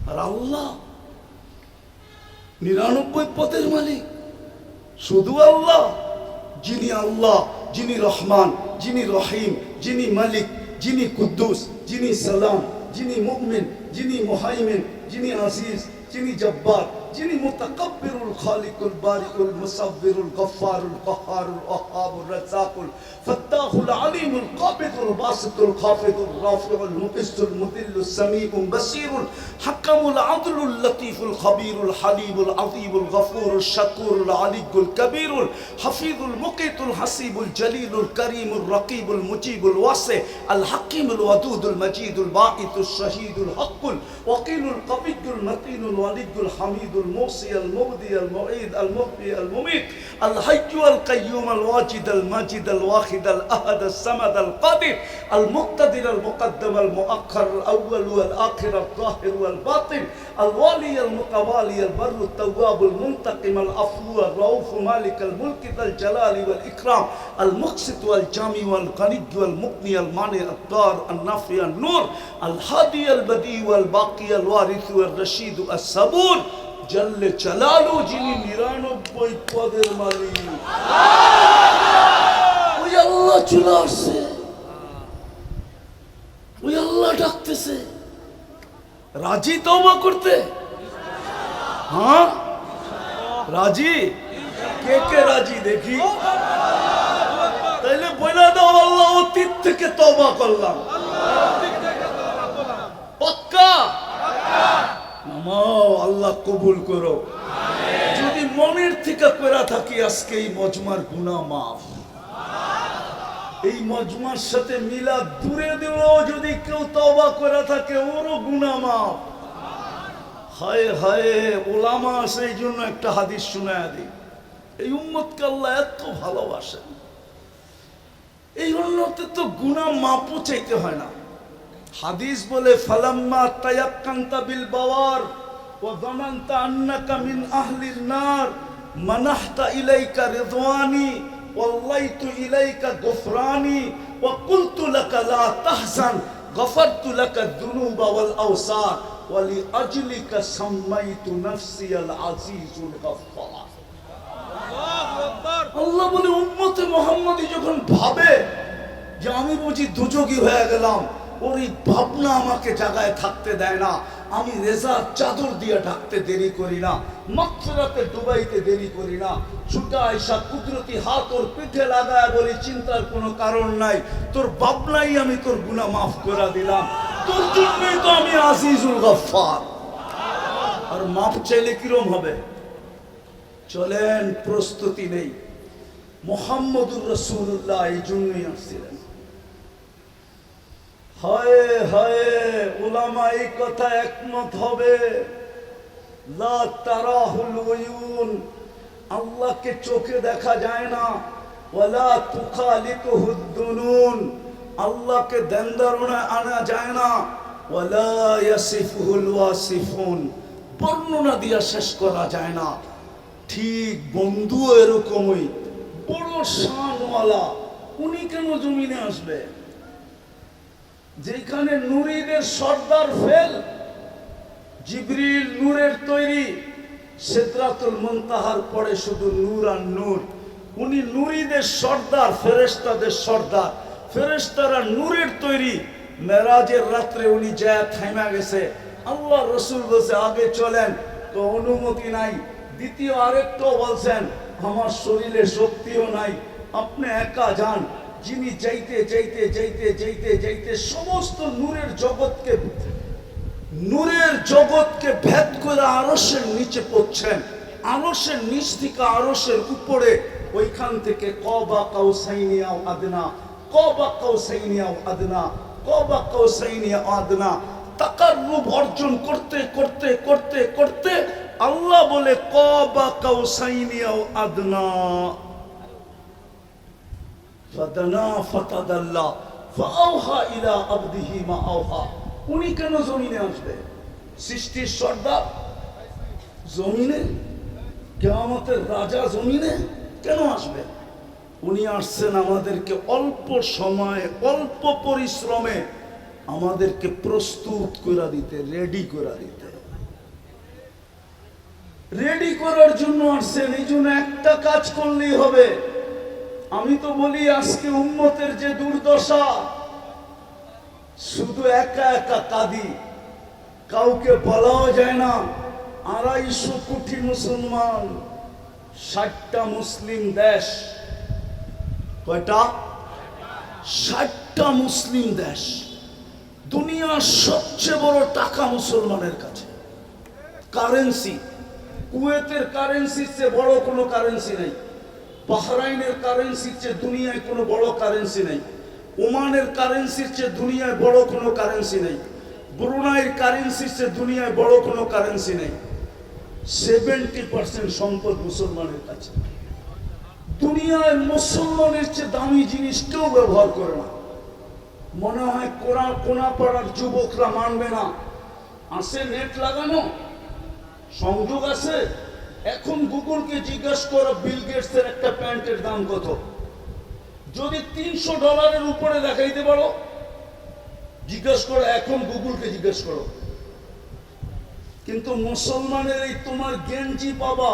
আর আল্লাহ 99 পদের মালিক। শুধু আল্লাহ, যিনি রহমান, যিনি রহিম, যিনি মালিক, যিনি কুদ্দুস, যিনি সালাম, যিনি মুমিন, যিনি মুহাইমিন, যিনি আজিজ, যিনি জব্বার, যিনি মুতাকাব্বিরুল খালিকুল বারিকুল মুসাব্বিরুল গফফারুল কাহ্হারুল ওয়াহ্হাবুর রাজ্জাকুল ফাত্তাহুল আলিমুল কাবিদুল বাসিতুল খাফিদুর রাফিউল মুকিসুল মুদিল্লুস সামিউল বাসীরুল হাকামুল আদলুল লতীফুল খবীরুল হালিমুল আযীমুল গফুরুল শাকুরুল আলিয়ুল কবীরুল হাফিজুল মুকিতুল হাসিবুল জলিলুল করিমুল রকিবুল মুজিবুল ওয়াসি আল হাকিমুল ওয়াদুদুল মজিদুল বাঈতুশ শহীদুল হকুল ওয়াকিলুল কবিয়ুল মতিনুল ওয়ালিয়ুল হামিদুল الموصي المبدي المعيد المحيي المميت الحي القيوم الواجد الماجد الواحد الأحد الصمد القادر المقتدر المقدم المؤخر الأول والآخر الظاهر والباطن الوالي المتوالي البر التواب المنتقم العفو الرؤوف مالك الملك ذا الجلال والإكرام المقسط والجامع والغني والمغني المانع الضار النافع النور الهادي البديع والباقي الوارث والرشيد الصبور জল্লে চালালু, যিনি 99 পদের মালিক। ওই আল্লাহ চলে আসছে, ওই আল্লাহ ডাকতেছে। রাজি তওবা করতে? হ্যাঁ রাজি? কে কে রাজি দেখি? তাইলে বলে দাও, আল্লাহ অতীত থেকে তওবা করলাম। পাক্কা? আল্লাহ কবুল করো। যদি মনের থেকে করে থাকি, আজকে এই মজমার গুনাহ মাফ। এই মজমার সাথে মিলাদ দূরে দিলেও যদি কেউ তওবা করে থাকে, ওরও গুনাহ মাফ। হায় হায়, ওলামা আছে, এই জন্য একটা হাদিস শোনায় দিই। এই উম্মতকে আল্লাহ এত ভালোবাসেন, এই উম্মতে তো গুনাহ মাফও চাইতে হয় না। হাদিস বলে, ফালাম্মা তায়াক্কানতা বিল বাওয়ার ওয়া যানানতা আন্নাকা মিন আহলিন নার মানাহতা ইলাইকা রিদওয়ানি ওয়াল্লাইতু ইলাইকা গুফরানি ওয়া কুলতু লাকা লা তাহজান গফারতু লাকা যুনুবা ওয়াল আওসার ওয়া লিআজলিকা সাম্মাইতু নাফসি আল আজিজুল গফফার। আল্লাহু আকবার। আল্লাহ বলে, উম্মতে মুহাম্মদী যখন ভাবে যে আমি বুঝি দুযোগী হয়ে গেলাম, ওর এই ভাবনা আমাকে জায়গায় থাকতে দেয় না। আমি রেজার চাদর দিয়ে ঢাকতে দেরি করি না, মাগফিরাতে ডুবাইতে দেরি করি না। ছুটা আয়সা কুদরতি হাত ওর পিঠে লাগায় বলি, চিন্তার কোনো কারণ নাই, তোর ভাবনাই আমি তোর গুনাহ মাফ করে দিলাম। তোর জন্যই তো আমি আজিজুল গফফার। আর মাফ চাইলে কিরম হবে? চলেন, প্রস্তুতি নেই। মুহাম্মদুর রাসূলুল্লাহ এই জন্যই আসছিলেন। হায় হায়, উলামা এই কথা একমত হবে। লা তারাহুল উয়ুন, আল্লাহকে চোখে দেখা যায় না। ওয়ালা তুখালিতুহুদ দুনুন, আল্লাহকে দেনদারণে আনা যায় না। ওয়ালা ইয়াসিফুহুল ওয়াসিফুন, বর্ণনা দিয়া শেষ করা যায় না। ঠিক বন্ধু এরকমই বড় শানওয়ালা, উনি কেন জমিনে আসবে? যেখানে নূরীদের সর্দার ফেল, জিবরিল নূরের তৈরি, সিদরাতুল মুনতাহার পরে শুধু নূর আর নূর। উনি নূরীদের সর্দার, ফেরেশতাদের সর্দার। ফেরেশতারা নূরের তৈরি। মেরাজের রাত্রে উনি যায় থাইমা গেছে। আল্লাহ রসুল বলছে, আগে চলেন, তো অনুমতি নাই। দ্বিতীয় আরেকটাও বলছেন, আমার শরীরে শক্তিও নাই, আপনি একা যান। যিনি যাইতে যাইতে যাইতে যাইতে যাইতে সমস্ত নূরের জগৎকে ভেদ করে আরশের নিচে পড়ছেন। আরশের নিচ থেকে আরশের উপরে, ওইখান থেকে কবা কাউসাইনি আও আদনা, কবা কাউসাইনি আও আদনা, কবা কাউসাইনি আও আদনা, তাকাররুব অর্জন করতে করতে করতে করতে আল্লাহ বলে কবা কাউসাইনি আও আদনা। ফাদানা ফাতাদাল্লা ফাআওহা ইলা আবদিহি মা আওহা। উনি কেন জমিনে আসবে? সৃষ্টির সর্দার জমিনে, কিয়ামতের রাজা জমিনে কেন আসবে? উনি আসছেন আমাদেরকে অল্প সময়ে, অল্প পরিশ্রমে আমাদেরকে প্রস্তুত করে দিতে, রেডি করে দিতে। রেডি করার জন্য আসছেন, এই জন্য একটা কাজ করলেই হবে। আমি তো বলি আজকে উম্মতের যে দুর্দশা, শুধু একা একা কাঁদি, কাউকে বলাও যায় না। 250 কোটি মুসলমান, 60টা মুসলিম দেশ। কয়টা? 60টা মুসলিম দেশ। দুনিয়ার সবচেয়ে বড় টাকা মুসলমানের কাছে। কারেন্সি, কুয়েতের কারেন্সির চেয়ে বড় কোনো কারেন্সি নেই। বাহরাইনের কারেন্সির চেয়ে দুনিয়ায় কোনো বড় কারেন্সি নেই। ওমানের কারেন্সির চেয়ে দুনিয়ায় বড় কোনো কারেন্সি নেই। ব্রুনাইয়ের কারেন্সির চেয়ে দুনিয়ায় বড় কোনো কারেন্সি নেই। 70% সম্পদ মুসলমানের কাছে। দুনিয়ায় মুসলমানের চেয়ে দামি জিনিস কেউ ব্যবহার করে না। মনে হয় কোনা পাড়ার যুবকরা মানবে না। আছে নেট লাগানো, সংযোগ আছে। এখন গুগলকে জিজ্ঞাসা করো বিল গেটসের একটা প্যান্টের দাম কত, যদি $300 উপরে দেখাইতে পারো, জিজ্ঞাসা করো। এখন গুগলকে জিজ্ঞাসা করো। কিন্তু মুসলমানের এই তোমার গেঞ্জি পাবা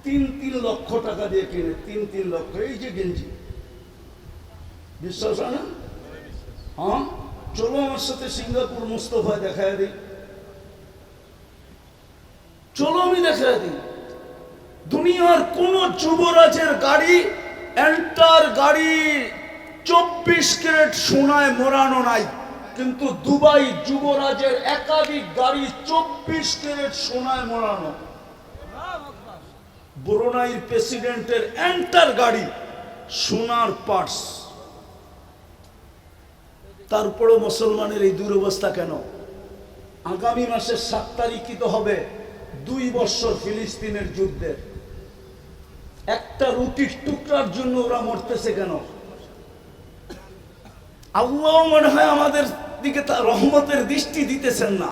3 লক্ষ টাকা দিয়ে কিনে, 3 লক্ষ। এই যে গেঞ্জি, বিশ্বাস হয় না? হ্যাঁ, চলো আমার সাথে সিঙ্গাপুর মুস্তফায় দেখায় দিই। চলো আমি দেখায় দিই। দুনিয়ার কোন যুবরাজের গাড়ি, এন্টার গাড়ি 24 ক্যারেট সোনায় মোড়ানো নাই, কিন্তু দুবাই যুবরাজের একাধিক গাড়ি 24 ক্যারেট সোনায় মোড়ানো। ব্রুনাইয়ের প্রেসিডেন্টের এন্টার গাড়ি সোনার পার্টস। তারপরও মুসলমানের এই দুরবস্থা কেন? আগামী মাসের 7 তারিখই তো হবে 2 বছর ফিলিস্তিনের যুদ্ধের। একটা রুটির টুকরার জন্য ওরা মরতেছে কেন? আল্লাহ মনে হয় আমাদের দিকে তার রহমতের দৃষ্টি দিতেছেন না।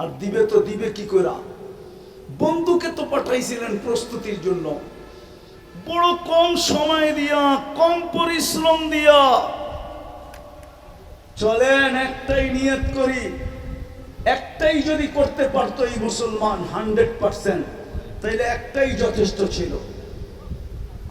আর দিবে তো দিবে কি করে? বন্ধুকে তো পাঠাইছিলেন প্রস্তুতির জন্য, বড় কম সময় দিয়া, কম পরিশ্রম দিয়া। চলেন একটাই নিয়ত করি, একটাই যদি করতে পারতো এই মুসলমান 100%, তাইলে একটাই যথেষ্ট ছিল।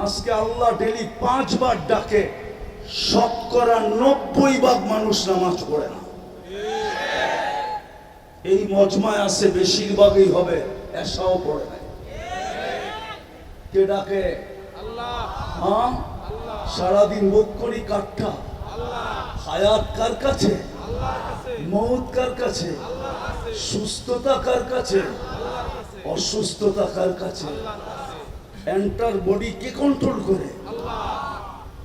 আজকে আল্লাহ ডেলি 5 বার ডাকে, শতকরা 90% মানুষ নামাজ পড়ে না। এই মজমায় আছে বেশিরভাগই হবে এসাও পড়ে নাই। কে ডাকে? আল্লাহ। সারাদিন মুখ করি কাঠটা। হায়াত কার কাছে? মৌত কার কাছে? সুস্থতা কার কাছে? অসুস্থতা কার কাছে? এন্টার বডি কে কন্ট্রোল করে?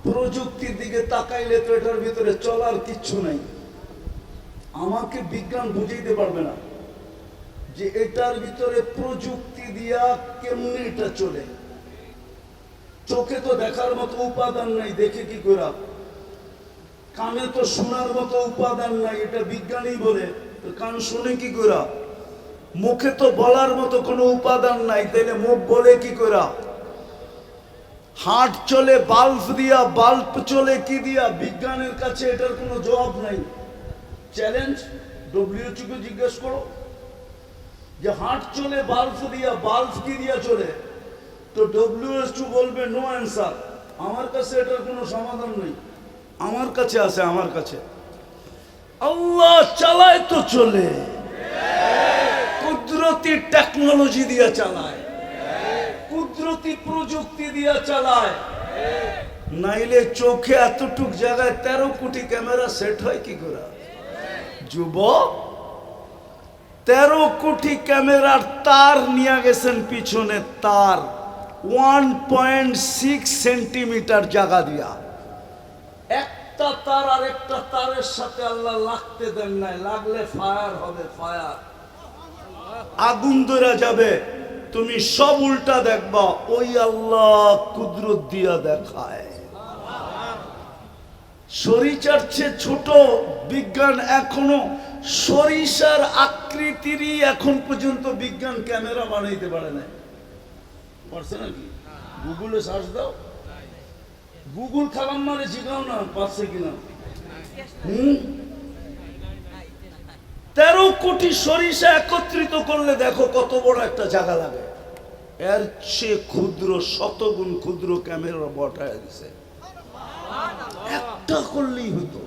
প্রযুক্তির দিকে তাকাইলে তো এটার ভিতরে চলার কিচ্ছু নাই। আমাকে বিজ্ঞান বুঝাইতে পারবে না যে এটার ভিতরে প্রযুক্তি দিয়া কেমনে এটা চলে। চোখে তো দেখার মতো উপাদান নাই, দেখে কি করে? কানে তো শোনার মতো উপাদান নাই, এটা বিজ্ঞানী বলে। কান শুনে কি করে? মুখে তো বলার মতো কোনো উপাদান নাই, তাইলে মুখ বলে কি করে? হার্ট চলে বাল্ব দিয়া, বাল্ব চলে কি দিয়া? বিজ্ঞানের কাছে এটার কোনো জবাব নাই। চ্যালেঞ্জ, WHO কে জিজ্ঞেস করো যে হার্ট চলে বাল্ব দিয়া, বাল্ব কি দিয়া চলে? তো WHO বলবে নো অ্যান্সার। আমার কাছে এটার কোনো সমাধান নেই। আমার কাছে আছে, আমার কাছে। আল্লাহ চালায় তো চলে, কুদরতি টেকনোলজি দিয়া চালায়, কুদরতি প্রযুক্তি দিয়া চালায়। নাইলে চোখে এতটুক জায়গায় 13 কোটি ক্যামেরা সেট হয় কি করে? যুবক, 13 কোটি ক্যামেরার তার নিয়ে গেছেন পিছনে, তার 1.6 সেন্টিমিটার জায়গা দিয়া। একটা তার আর একটা তারের সাথে আল্লাহ লাগতে দেন নাই, লাগলে ফায়ার হবে, ফায়ার, আগুন ধরে যাবে। তুমি সব উল্টা দেখবা, ওই আল্লাহ কুদরত দিয়া দেখায়। সরিষার চেয়ে ছোট বিজ্ঞান এখনো, সরিষার আকৃতিরই এখন পর্যন্ত বিজ্ঞান ক্যামেরা বানাইতে পারে না। পারছে নাকি? গুগলে সার্চ দাও, গুগল খালাম মানে জিগাও না পারছে কিনা। 13 কোটি সরিষা একত্রিত করলে দেখো কত বড় একটা জায়গা লাগে। এর চেয়ে ক্ষুদ্র, শতগুণ ক্ষুদ্র ক্যামেরা বসায় দিছে, একটা করলেই হতো।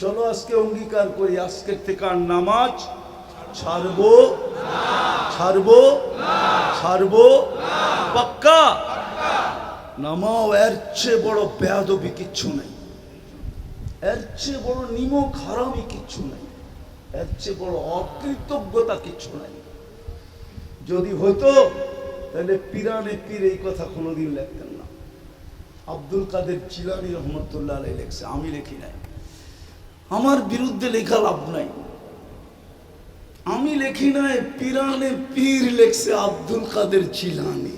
চলো আজকে অঙ্গীকার করি, আজকের থেকে আর নামাজ ছাড়বো ছাড়বো ছাড়বো, পাক্কা নামাও। এর চেয়ে বড় বেয়াদবি কিচ্ছু নাই, এর চেয়ে বড় নিমক হারামি কিচ্ছু নাই, এর চেয়ে বড় অকৃতজ্ঞতা কিচ্ছু নাই। যদি হতো তাহলে পিরানে পীর এই কথা কোনোদিন লিখতেন না। আব্দুল কাদের জিলানী রহমতুল্লাহ আলাইহি লেখছে, আমি লিখি নাই। আমার বিরুদ্ধে লেখা লাভ নাই, আমি লিখি নাই, পিরানে পীর লেখছে আব্দুল কাদের জিলানী।